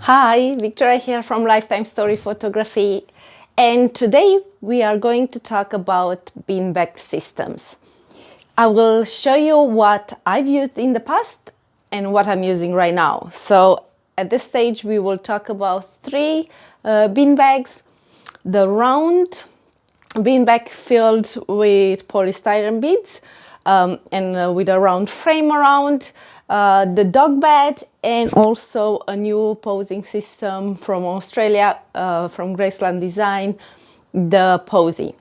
Hi, Victoria here from Lifetime Story Photography, and today we are going to talk about beanbag systems. I will show you what I've used in the past and what I'm using right now. So at this stage we will talk about three beanbags: the round beanbag filled with polystyrene beads and with a round frame around, the dog bed, and also a new posing system from Australia, from Graceland Design, the Posie.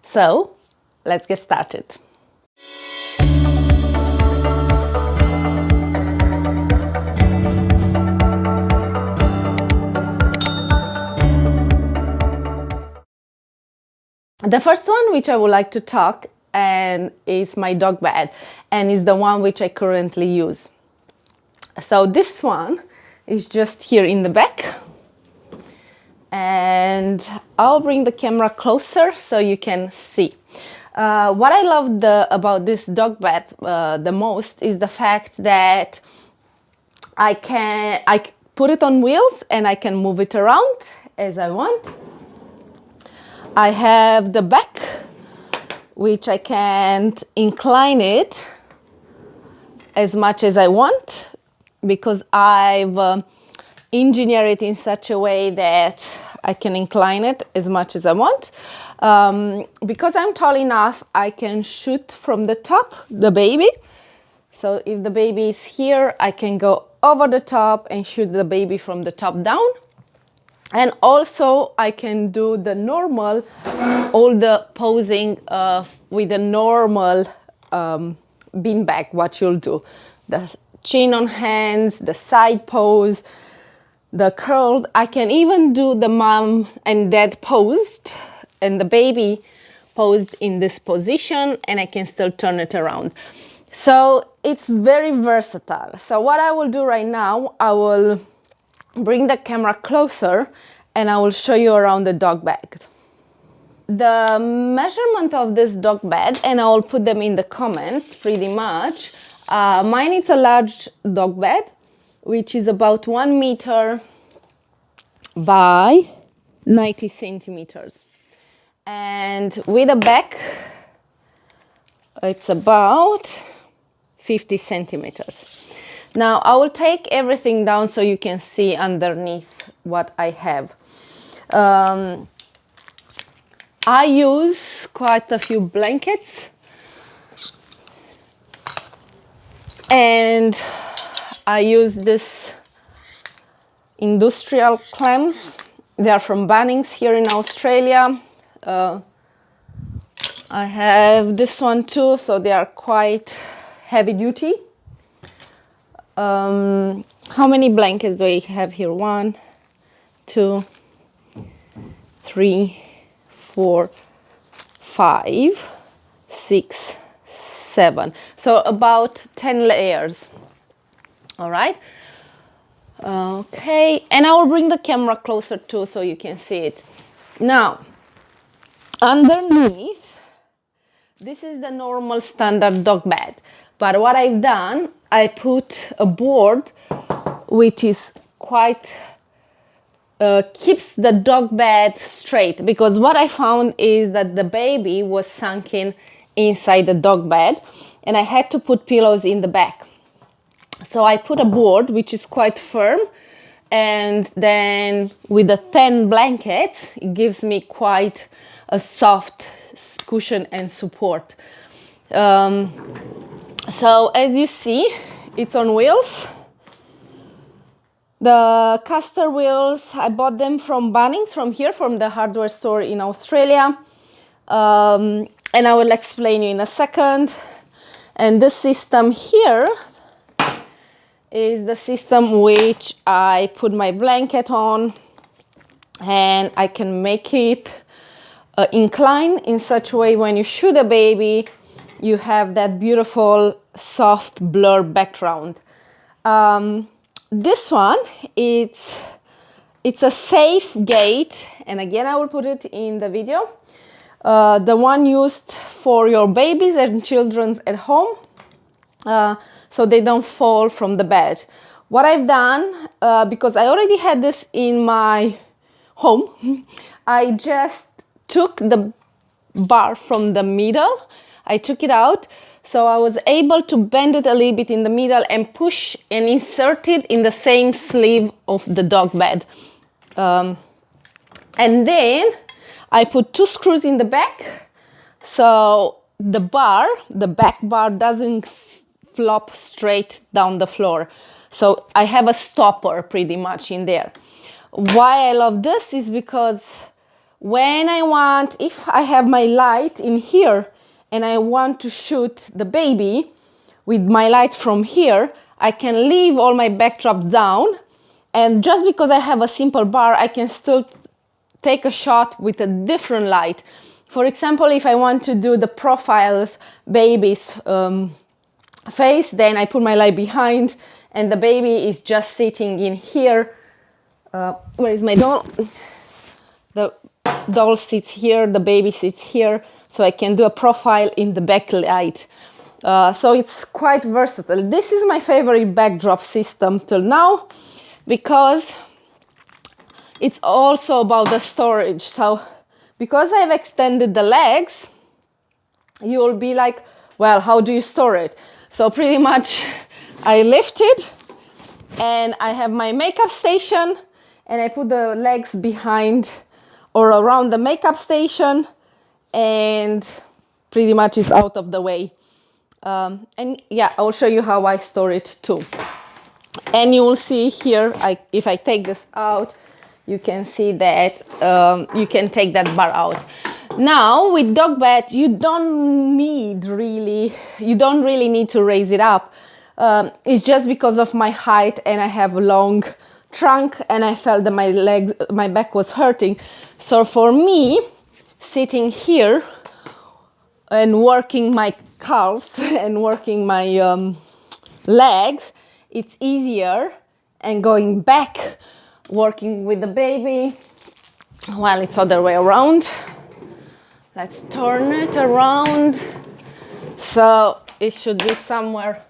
So let's get started. The first one which I would like to talk and is my dog bed, and is the one which I currently use. So this one is just here in the back, and I'll bring the camera closer so you can see. What I love about this dog bed the most is the fact that I put it on wheels and I can move it around as I want. I have the back, which I can incline it as much as I want, because I've engineered it in such a way that I can incline it as much as I want. Because I'm tall enough, I can shoot from the top the baby. So if the baby is here, I can go over the top and shoot the baby from the top down. And also I can do the normal, all the posing with the normal beanbag, what you'll do. The chin on hands, the side pose, the curled. I can even do the mom and dad posed and the baby posed in this position, and I can still turn it around. So it's very versatile. So what I will do right now, I will bring the camera closer and I will show you around the dog bed. The measurement of this dog bed, and I will put them in the comments pretty much. Mine is a large dog bed, which is about 1 meter by 90 centimeters. And with a back, it's about 50 centimeters. Now I will take everything down so you can see underneath what I have. I use quite a few blankets, and I use this industrial clams. They are from Bunnings here in Australia. I have this one too, so they are quite heavy duty. How many blankets do I have here? 1, 2, 3, 4, 5, 6, 7. So about 10 layers. All right. Okay, and I will bring the camera closer too so you can see it. Now, underneath, this is the normal standard dog bed. But what I've done, I put a board which is quite keeps the dog bed straight, because what I found is that the baby was sunken inside the dog bed and I had to put pillows in the back. So I put a board which is quite firm, and then with the 10 blankets, it gives me quite a soft cushion and support. So as you see, it's on wheels. The caster wheels, I bought them from Bunnings, from the hardware store in Australia. And I will explain you in a second. And this system here is the system which I put my blanket on, and I can make it incline in such a way when you shoot a baby, you have that beautiful soft blur background. This one, it's a safe gate, and again I will put it in the video. The one used for your babies and children at home, so they don't fall from the bed. What I've done, because I already had this in my home, I just took the bar from the middle, I took it out, so I was able to bend it a little bit in the middle and push and insert it in the same sleeve of the dog bed. And then I put 2 screws in the back, so the back bar doesn't flop straight down the floor. So I have a stopper pretty much in there. Why I love this is because when if I have my light in here and I want to shoot the baby with my light from here, I can leave all my backdrops down, and just because I have a simple bar, I can still take a shot with a different light. For example, if I want to do the profiles baby's face, then I put my light behind and the baby is just sitting in here. Where is my doll? The doll sits here, the baby sits here, so I can do a profile in the backlight. So it's quite versatile. This is my favorite backdrop system till now because it's also about the storage. So because I've extended the legs, you will be like, well, how do you store it? So pretty much I lift it and I have my makeup station and I put the legs behind or around the makeup station, and pretty much it's out of the way. And yeah, I'll show you how I store it too. And you will see here, if I take this out, you can see that you can take that bar out. Now with dog bed, you don't really need to raise it up. It's just because of my height and I have a long trunk and I felt that my back was hurting. So for me, sitting here and working my calves and working my legs, it's easier, and going back, working with the baby, well, it's other way around. Let's turn it around. So it should be somewhere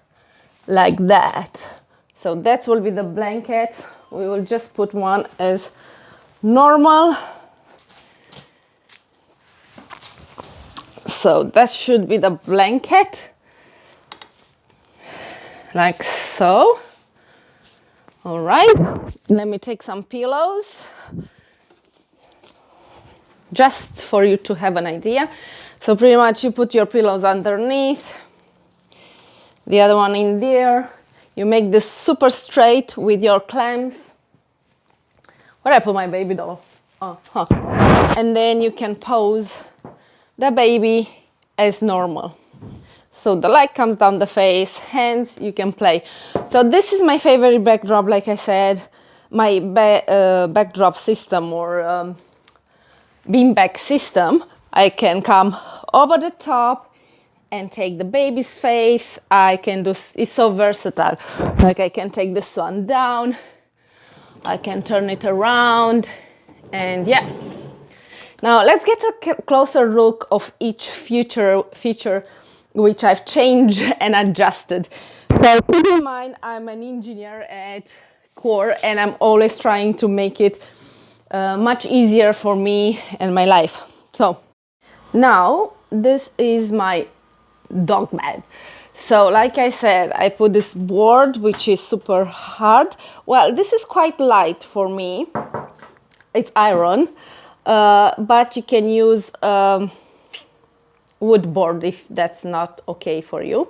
like that. So that will be the blanket. We will just put one as normal. So that should be the blanket, like so. All right, let me take some pillows just for you to have an idea. So pretty much you put your pillows underneath, the other one in there. You make this super straight with your clamps. Where I put my baby doll? And then you can pose the baby as normal. So the light comes down the face, hands, you can play. So this is my favorite backdrop, like I said, my backdrop system or beanbag system. I can come over the top and take the baby's face. I can do, it's so versatile. Like I can take this one down, I can turn it around, and yeah. Now let's get a closer look of each feature which I've changed and adjusted. So keep in mind, I'm an engineer at core and I'm always trying to make it much easier for me and my life. So now this is my dog bed. So like I said, I put this board which is super hard. Well, this is quite light for me. It's iron, but you can use wood board if that's not okay for you.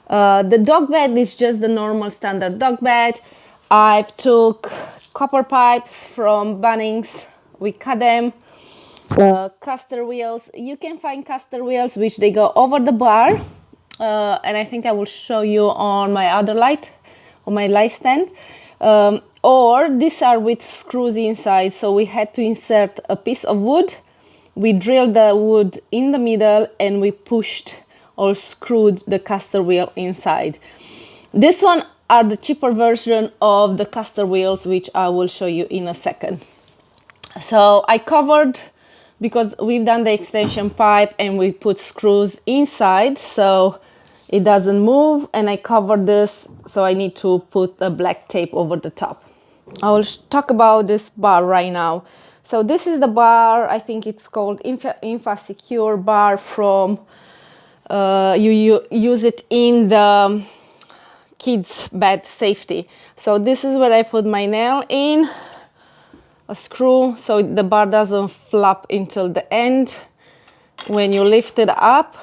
The dog bed is just the normal standard dog bed. I've took copper pipes from Bunnings. We cut them. Caster wheels. You can find caster wheels which they go over the bar. And I think I will show you on my other light, on my light stand. Or these are with screws inside. So we had to insert a piece of wood. We drilled the wood in the middle and we pushed or screwed the caster wheel inside. This one are the cheaper version of the caster wheels, which I will show you in a second. So I covered, because we've done the extension pipe and we put screws inside, so it doesn't move, and I covered this, so I need to put a black tape over the top. I will talk about this bar right now. So this is the bar, I think it's called Infa Secure bar from, you use it in the kids' bed safety. So this is where I put my nail in, a screw, so the bar doesn't flop until the end. When you lift it up,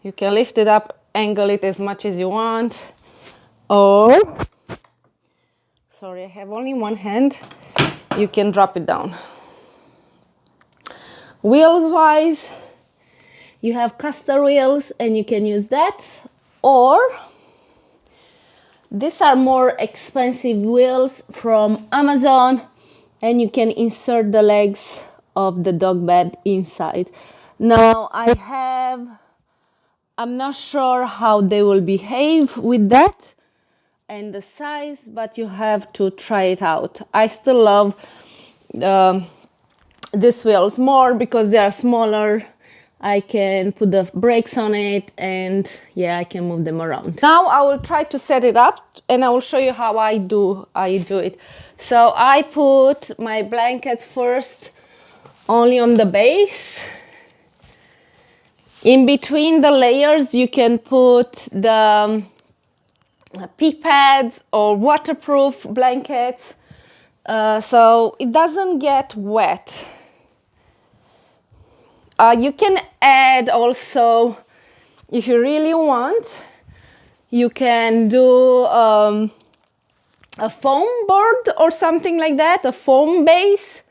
you can lift it up, angle it as much as you want, or, sorry, I have only one hand, you can drop it down. Wheels wise, you have caster wheels and you can use that, or these are more expensive wheels from Amazon, and you can insert the legs of the dog bed inside. Now I'm not sure how they will behave with that and the size, but you have to try it out. I still love these wheels more because they are smaller. I can put the brakes on it, and yeah, I can move them around. Now I will try to set it up and I will show you how I do it. So I put my blanket first only on the base. In between the layers, you can put the pee pads or waterproof blankets, so it doesn't get wet. You can add also, if you really want, you can do a foam board or something like that, a foam base,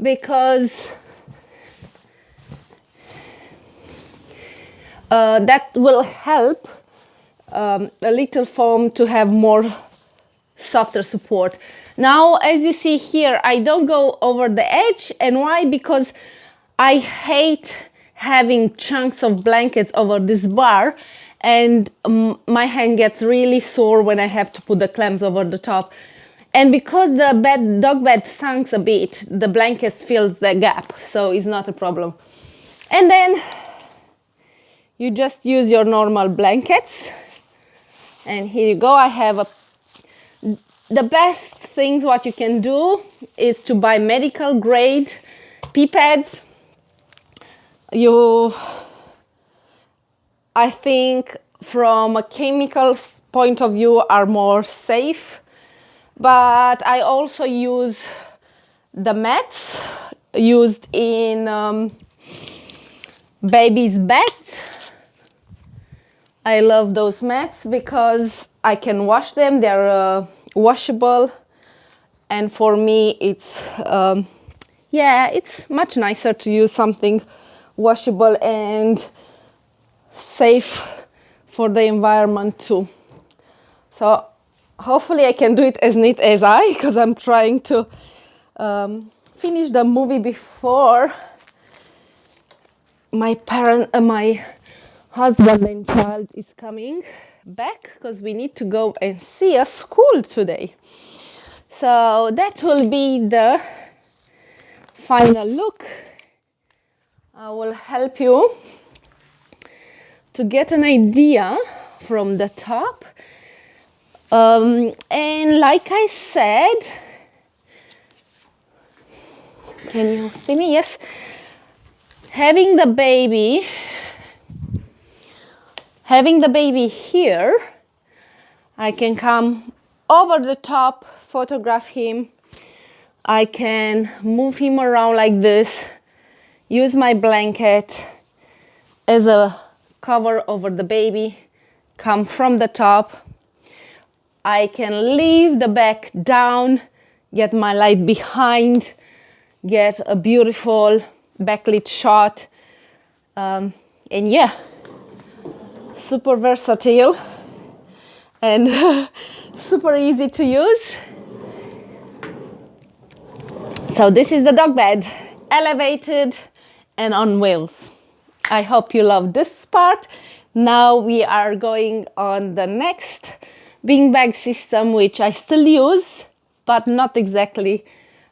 because that will help a little foam to have more softer support. Now, as you see here, I don't go over the edge. And why? Because I hate having chunks of blankets over this bar, and my hand gets really sore when I have to put the clamps over the top. And because the dog bed sinks a bit, the blankets fills the gap, so it's not a problem. And then you just use your normal blankets. And here you go. I have the best things what you can do is to buy medical grade pee pads. I think from a chemical point of view are more safe, but I also use the mats used in babies' beds. I love those mats because I can wash them. They're washable, and for me it's it's much nicer to use something washable and safe for the environment too. So hopefully I can do it as neat as because I'm trying to finish the movie before my husband and child is coming back, because we need to go and see a school today. So that will be the final look. I will help you to get an idea from the top. And like I said, can you see me? Yes. Having the baby here, I can come over the top, photograph him. I can move him around like this, use my blanket as a cover over the baby, come from the top. I can leave the back down, get my light behind, get a beautiful backlit shot. And yeah, super versatile and super easy to use. So this is the dog bed, elevated and on wheels. I hope you love this part. Now we are going on the next beanbag system, which I still use, but not exactly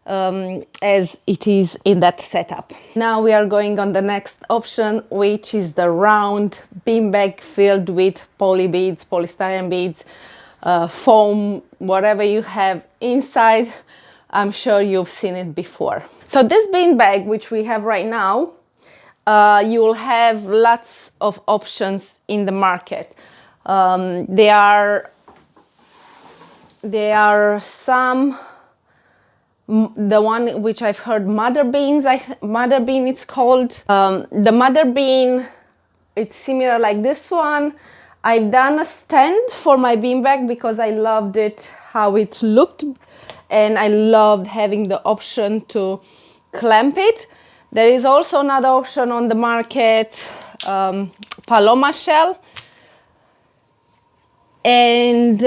as it is in that setup. Now we are going on the next option, which is the round beanbag filled with poly beads, polystyrene beads, foam, whatever you have inside. I'm sure you've seen it before. So this beanbag, which we have right now, you will have lots of options in the market. There are some, the one which I've heard mother beans, mother bean it's called. The mother bean, it's similar like this one. I've done a stand for my beanbag because I loved it, how it looked, and I loved having the option to clamp it. There is also another option on the market, Paloma shell, and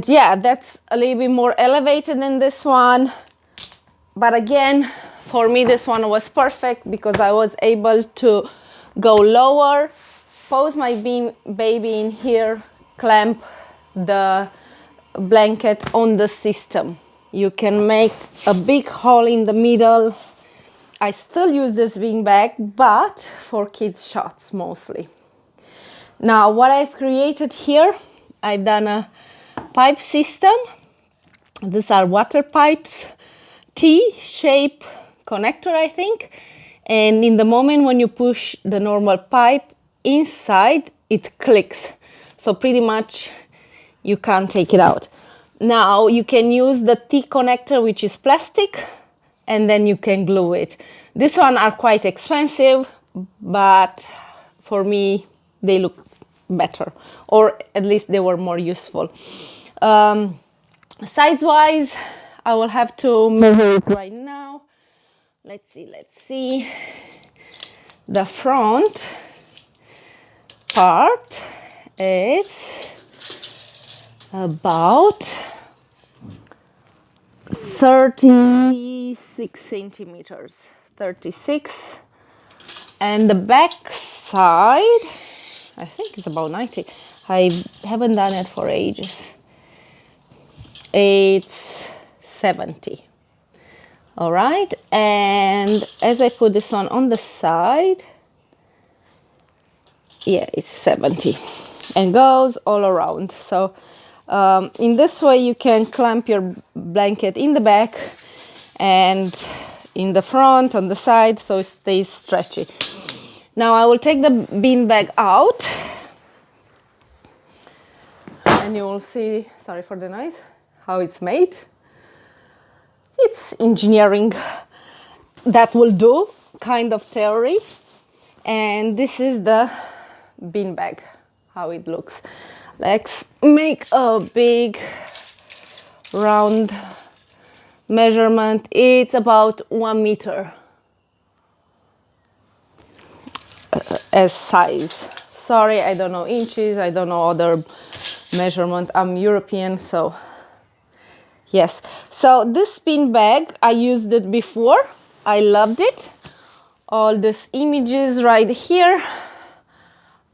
yeah, that's a little bit more elevated than this one. But again, for me, this one was perfect because I was able to go lower, pose my baby in here, clamp the blanket on the system. You can make a big hole in the middle. I still use this beanbag, but for kids' shots mostly. Now, what I've created here, I've done a pipe system. These are water pipes, T-shape connector, I think. And in the moment when you push the normal pipe inside, it clicks. So pretty much you can't take it out. Now you can use the T connector, which is plastic, and then you can glue it. These ones are quite expensive, but for me, they look better, or at least they were more useful. Size-wise, I will have to measure it right now. Let's see. The front part is about 36 centimeters. 36. And the back side, I think it's about 90. I haven't done it for ages. It's 70. All right, and as I put this on the side, yeah, it's 70 and goes all around. So in this way you can clamp your blanket in the back and in the front, on the side, so it stays stretchy. Now I will take the beanbag out and you will see, sorry for the noise, how it's made. It's engineering, that will do, kind of theory. And this is the beanbag, how it looks. Let's make a big round measurement. It's about 1 meter as size. Sorry, I don't know inches, I don't know other measurement. I'm European, so yes. So this beanbag, I used it before. I loved it. All these images right here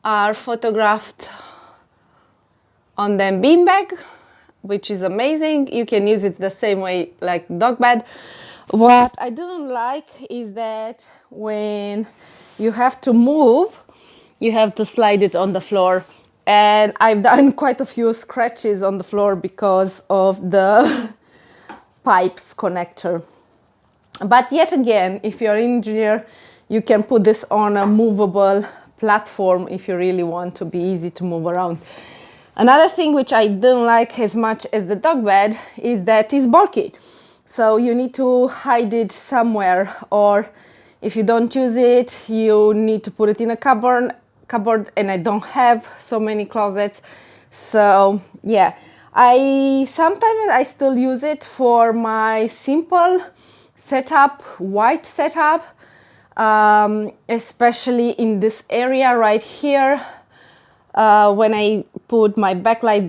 are photographed on the beanbag, which is amazing. You can use it the same way like dog bed. What I didn't like is that when you have to move, you have to slide it on the floor. And I've done quite a few scratches on the floor because of the pipes connector. But yet again, if you're an engineer, you can put this on a movable platform if you really want to be easy to move around. Another thing which I didn't like as much as the dog bed is that it's bulky. So you need to hide it somewhere, or if you don't use it, you need to put it in a cupboard, and I don't have so many closets. So yeah, sometimes I still use it for my simple setup, white setup, especially in this area right here, when I put my backlight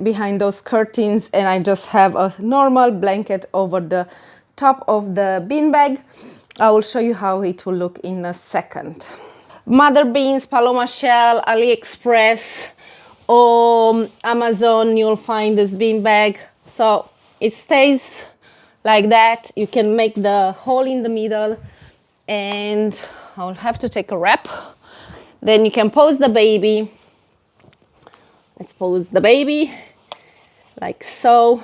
behind those curtains and I just have a normal blanket over the top of the beanbag. I will show you how it will look in a second. Mother beans, Paloma shell, AliExpress, or Amazon, you'll find this beanbag. So it stays like that. You can make the hole in the middle, and I'll have to take a wrap. Then you can pose the baby. Let's pose the baby like so.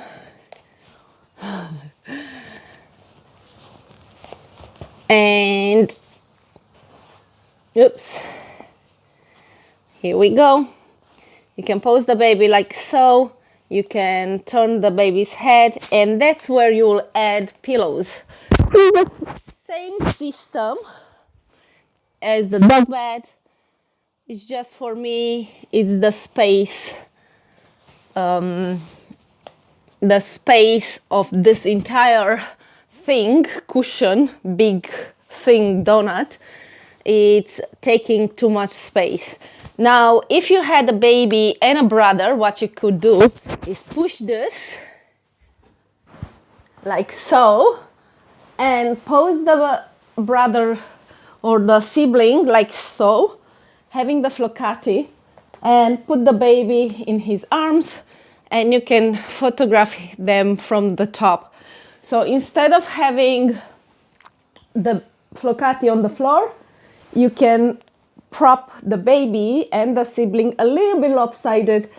And oops, here we go. You can pose the baby like so. You can turn the baby's head, and that's where you'll add pillows. The same system as the dog bed. It's just, for me, it's the space of this entire thing, cushion, big thing, donut. It's taking too much space. Now, if you had a baby and a brother, what you could do is push this like so and pose the brother or the sibling like so, having the flocati, and put the baby in his arms, and you can photograph them from the top. So instead of having the flocati on the floor, you can prop the baby and the sibling a little bit lopsided,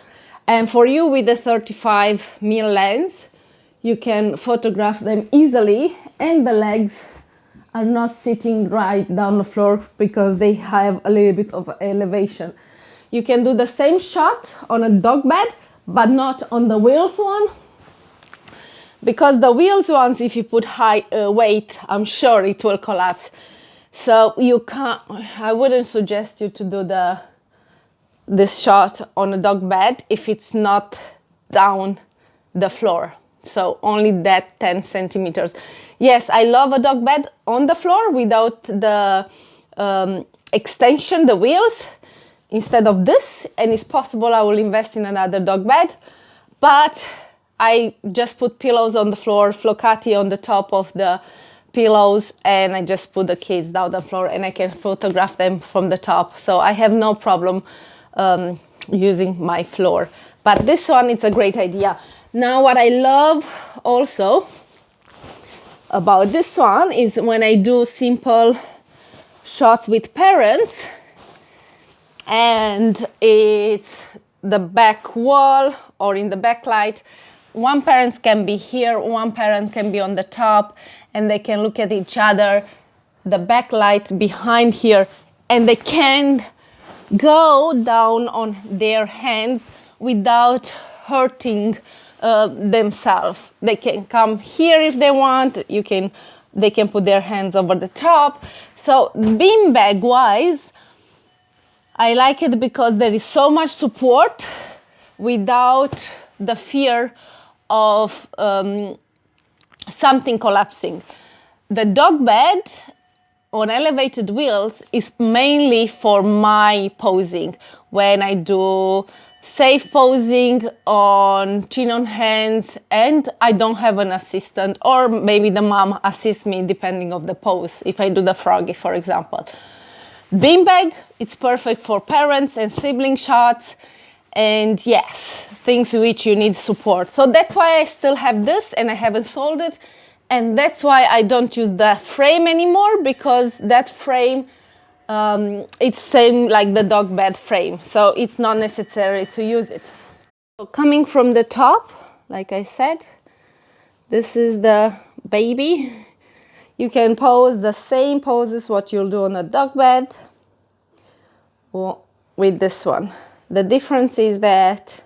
and for you with the 35mm lens, you can photograph them easily, and the legs are not sitting right down the floor because they have a little bit of elevation. You can do the same shot on a dog bed, but not on the wheels one, because the wheels ones, if you put high weight, I'm sure it will collapse. So you can't, I wouldn't suggest you to do this shot on a dog bed if it's not down the floor. So only that 10 centimeters. Yes, I love a dog bed on the floor without the extension, the wheels, instead of this. And it's possible I will invest in another dog bed. But I just put pillows on the floor, flocati on the top of the pillows, and I just put the kids down the floor, and I can photograph them from the top. So I have no problem using my floor. But this one, it's a great idea. Now, what I love also about this one is when I do simple shots with parents, and it's the back wall or in the backlight. One parent can be here, one parent can be on the top, and they can look at each other, the backlight behind here, and they can go down on their hands without hurting themselves. They can come here if they want. They can put their hands over the top. So beanbag wise, I like it because there is so much support without the fear of something collapsing. The dog bed on elevated wheels is mainly for my posing. When I do safe posing on chin on hands and I don't have an assistant, or maybe the mom assists me depending on the pose, if I do the froggy, for example. Beanbag, it's perfect for parents and sibling shots, and yes, things which you need support. So that's why I still have this and I haven't sold it, and that's why I don't use the frame anymore, because that frame, it's same like the dog bed frame, so it's not necessary to use it. So coming from the top, like I said, this is the baby. You can pose the same poses what you'll do on a dog bed or with this one. The difference is that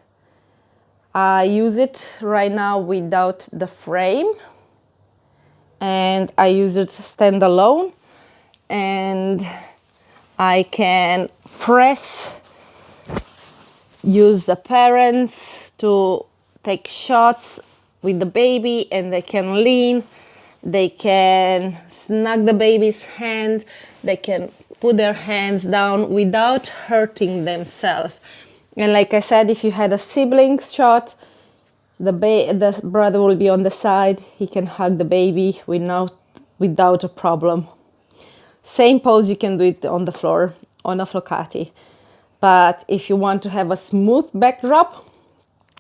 I use it right now without the frame, and I use it standalone, and I can press, use the parents to take shots with the baby, and they can lean, they can snug the baby's hand, they can put their hands down without hurting themselves. And like I said, if you had a sibling shot, the brother will be on the side, he can hug the baby without a problem. Same pose, you can do it on the floor, on a flocati. But if you want to have a smooth backdrop,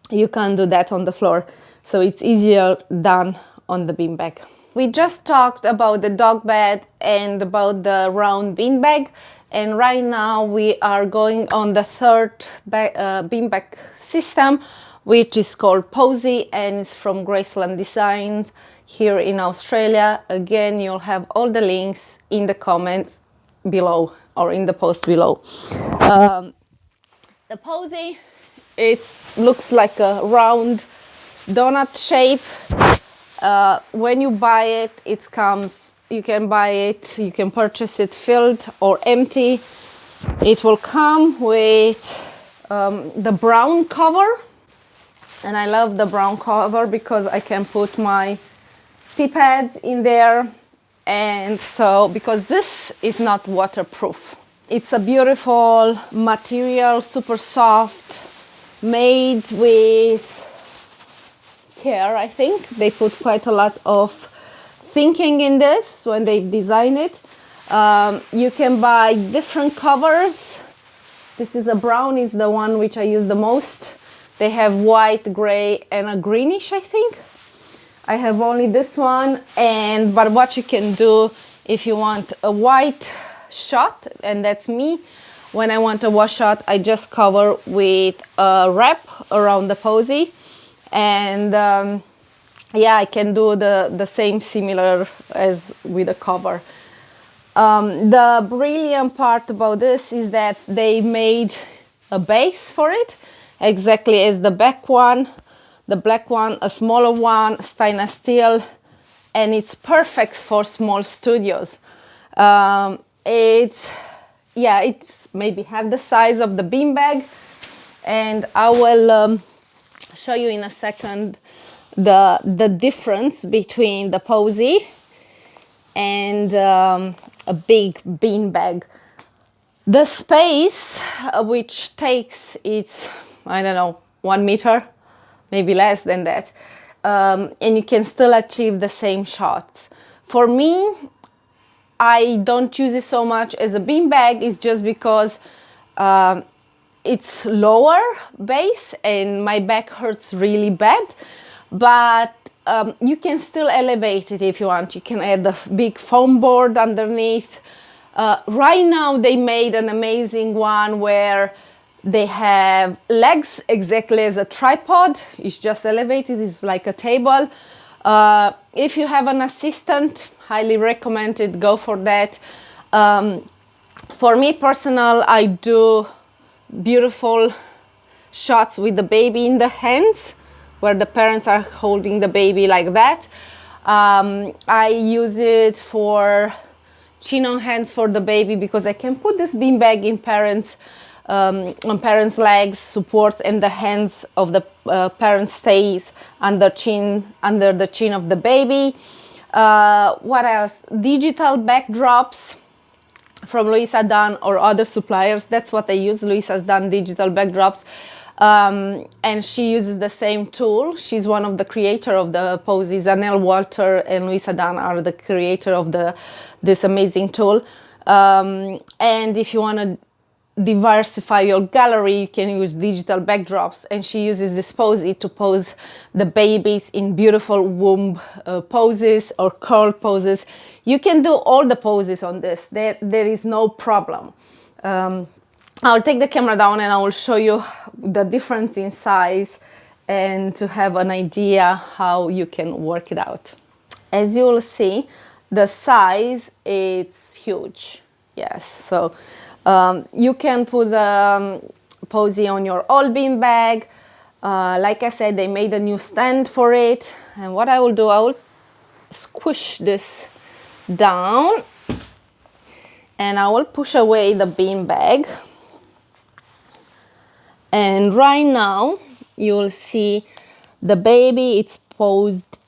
you can do that on the floor. So it's easier done on the beanbag. We just talked about the dog bed and about the round beanbag. And right now we are going on the third beanbag system, which is called Posie, and it's from Graceland Designs here in Australia. Again, you'll have all the links in the comments below or in the post below. The Posie, it looks like a round donut shape. When you buy it, it comes, you can buy it, you can purchase it filled or empty. It will come with the brown cover, and I love the brown cover because I can put my pee pads in there. And so, because this is not waterproof, it's a beautiful material, super soft, made with care. I think they put quite a lot of thinking in this when they design it. You can buy different covers. This is a brown, is the one which I use the most. They have white, gray, and a greenish, I think. I have only this one, but what you can do if you want a white shot, and that's me. When I want a wash shot, I just cover with a wrap around the Posie, and yeah, I can do the same similar as with a cover. The brilliant part about this is that they made a base for it, exactly as the back one. The black one, a smaller one, stainless steel, and it's perfect for small studios. It's maybe half the size of the beanbag, and I will show you in a second the difference between the Posie and a big beanbag. The space which takes, it's, I don't know, 1 meter, maybe less than that, and you can still achieve the same shots. For me, I don't use it so much as a beanbag. It's just because it's lower base and my back hurts really bad, but you can still elevate it if you want. You can add the big foam board underneath. Right now they made an amazing one where they have legs exactly as a tripod. It's just elevated, it's like a table. If you have an assistant, highly recommend it, go for that. For me personal, I do beautiful shots with the baby in the hands, where the parents are holding the baby like that. I use it for chin on hands for the baby, because I can put this beanbag in parents' on parents' legs, supports, and the hands of the parent stays under the chin of the baby. What else? Digital backdrops from Louisa Dunn or other suppliers. That's what I use, Louisa Dunn digital backdrops. And she uses the same tool. She's one of the creator of the Posie. Zanelle Walter and Louisa Dunn are the creator of this amazing tool. And if you want to diversify your gallery, you can use digital backdrops, and she uses this Posie to pose the babies in beautiful womb poses or curl poses. You can do all the poses on this. There is no problem. I'll take the camera down and I will show you the difference in size, and to have an idea how you can work it out. As you will see, the size is huge. Yes, so you can put Posie on your old beanbag. Like I said, they made a new stand for it. And what I will do, I will squish this down and I will push away the beanbag. And right now you will see the baby, it's posed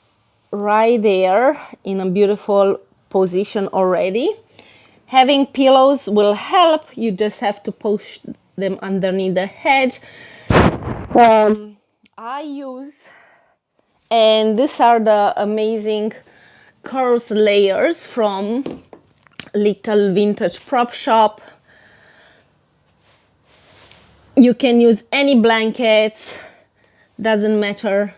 right there in a beautiful position already. Having pillows will help. You just have to push them underneath the head. I use, and these are the amazing curls layers from Little Vintage Prop Shop. You can use any blankets, doesn't matter.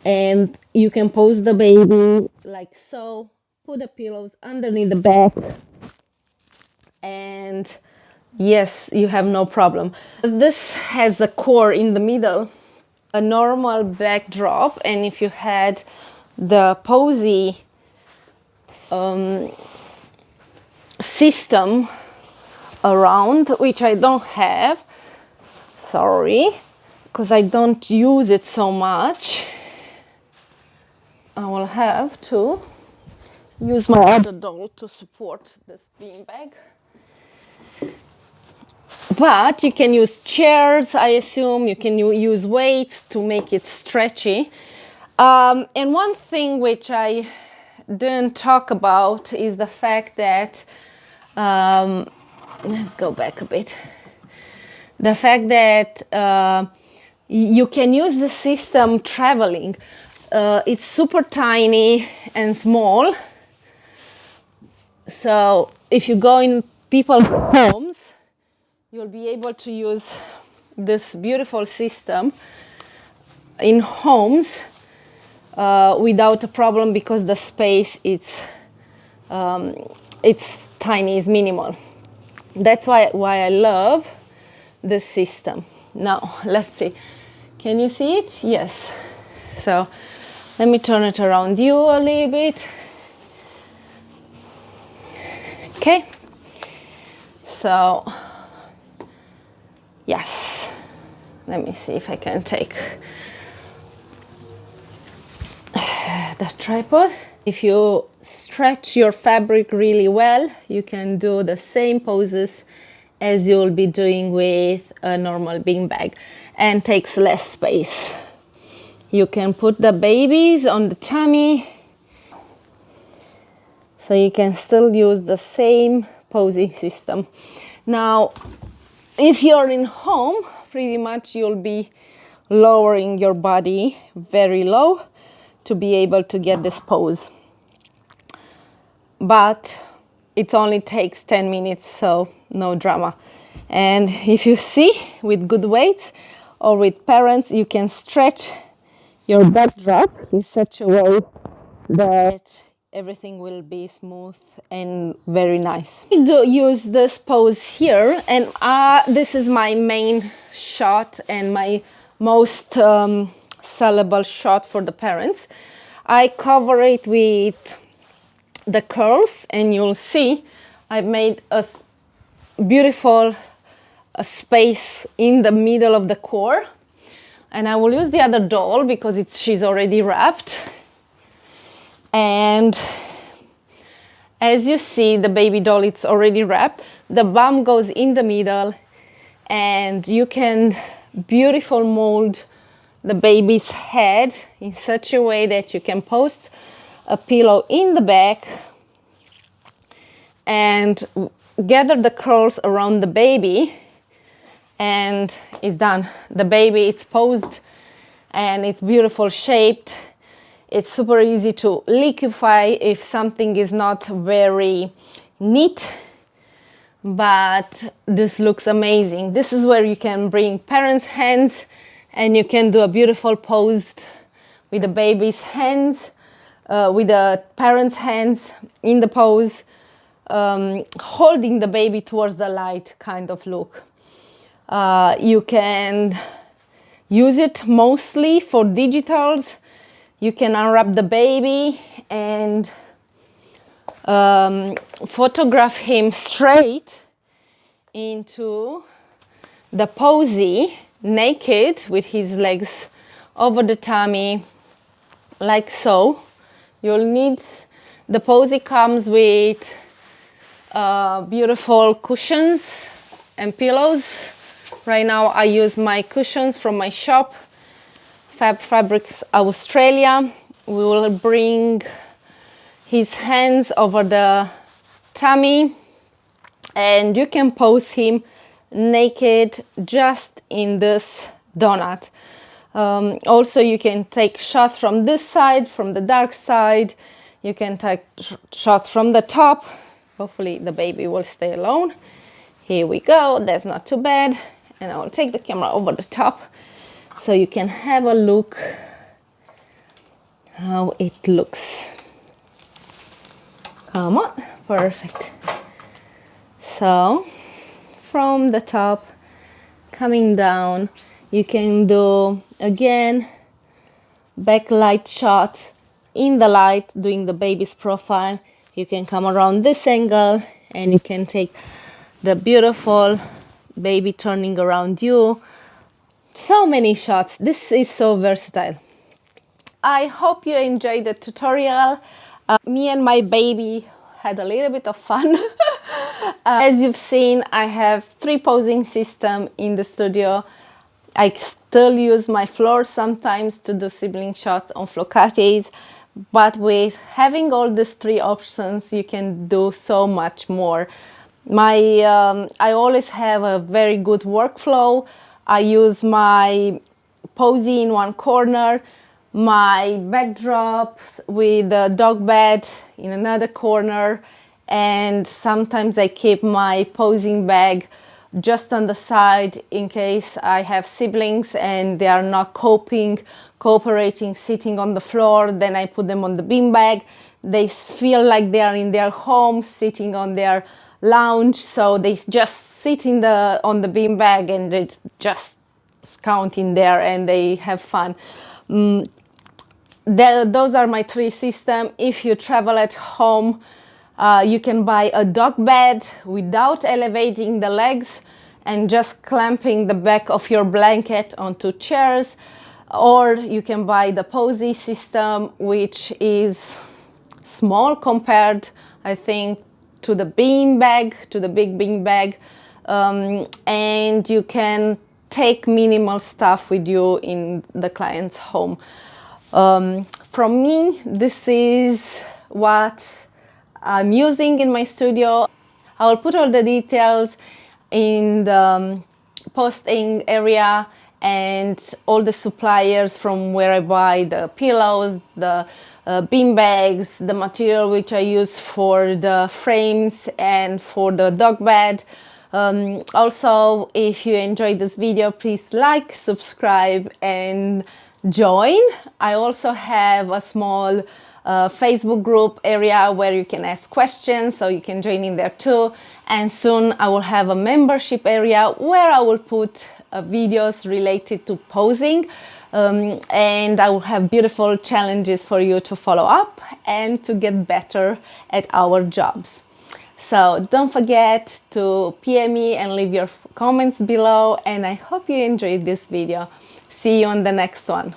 And you can pose the baby like so, put the pillows underneath the back, and yes, you have no problem. This has a core in the middle, a normal backdrop, and if you had the Posie system around, which I don't have, sorry, because I don't use it so much, I will have to use my other doll to support this beanbag. But you can use chairs, I assume. You can use weights to make it stretchy. And one thing which I didn't talk about is the fact that, let's go back a bit. The fact that you can use the system traveling. It's super tiny and small. So if you go in people's homes, you'll be able to use this beautiful system in homes without a problem, because the space it's tiny, is minimal. That's why I love this system. Now let's see. Can you see it? Yes. So let me turn it around you a little bit. Okay. So yes, let me see if I can take the tripod. If you stretch your fabric really well, you can do the same poses as you'll be doing with a normal beanbag, and takes less space. You can put the babies on the tummy, so you can still use the same Posie system. Now, if you're in home, pretty much you'll be lowering your body very low to be able to get this pose. But it only takes 10 minutes, so no drama. And if you see, with good weights or with parents, you can stretch your backdrop in such a way that everything will be smooth and very nice. I do use this pose here, and this is my main shot and my most sellable shot for the parents. I cover it with the curls, and you'll see I've made a beautiful space in the middle of the core. And I will use the other doll because she's already wrapped. And as you see, the baby doll, it's already wrapped. The bum goes in the middle, and you can beautiful mold the baby's head in such a way that you can post a pillow in the back and gather the curls around the baby, and it's done. The baby, it's posed and it's beautiful shaped. It's super easy to liquefy if something is not very neat, but this looks amazing. This is where you can bring parents' hands and you can do a beautiful pose with the baby's hands, with the parents' hands in the pose, holding the baby towards the light kind of look. You can use it mostly for digitals. You can unwrap the baby and photograph him straight into the Posie, naked with his legs over the tummy, like so. You'll need, the Posie comes with beautiful cushions and pillows. Right now I use my cushions from my shop, Fab Fabrics Australia. We will bring his hands over the tummy and you can pose him naked just in this donut. Also, you can take shots from this side, from the dark side. You can take shots from the top. Hopefully the baby will stay alone. Here we go, that's not too bad. and I will take the camera over the top so you can have a look how it looks. Come on, perfect. So from the top coming down, you can do again backlight shot in the light, doing the baby's profile. You can come around this angle and you can take the beautiful baby turning around you. So many shots. This is so versatile. I hope you enjoyed the tutorial. Me and my baby had a little bit of fun. As you've seen, I have 3 posing systems in the studio. I still use my floor sometimes to do sibling shots on flocates, but with having all these 3 options, you can do so much more. I always have a very good workflow. I use my Posie in one corner, my backdrops with the dog bed in another corner, and sometimes I keep my posing bag just on the side in case I have siblings and they are not cooperating, sitting on the floor. Then I put them on the beanbag. They feel like they are in their home, sitting on their lounge, so they just sit on the beanbag and they just count in there and they have fun. Those are my 3 systems. If you travel at home, you can buy a dog bed without elevating the legs and just clamping the back of your blanket onto chairs, or you can buy the Posie system, which is small compared, I think, to the beanbag, to the big beanbag, and you can take minimal stuff with you in the client's home. From me, this is what I'm using in my studio. I will put all the details in the posting area and all the suppliers from where I buy the pillows, the bean bags, the material which I use for the frames and for the dog bed. Also, if you enjoyed this video, please like, subscribe and join. I also have a small Facebook group area where you can ask questions, so you can join in there too. And soon I will have a membership area where I will put videos related to posing, and I will have beautiful challenges for you to follow up and to get better at our jobs. So don't forget to PM me and leave your comments below, and I hope you enjoyed this video. See you on the next one.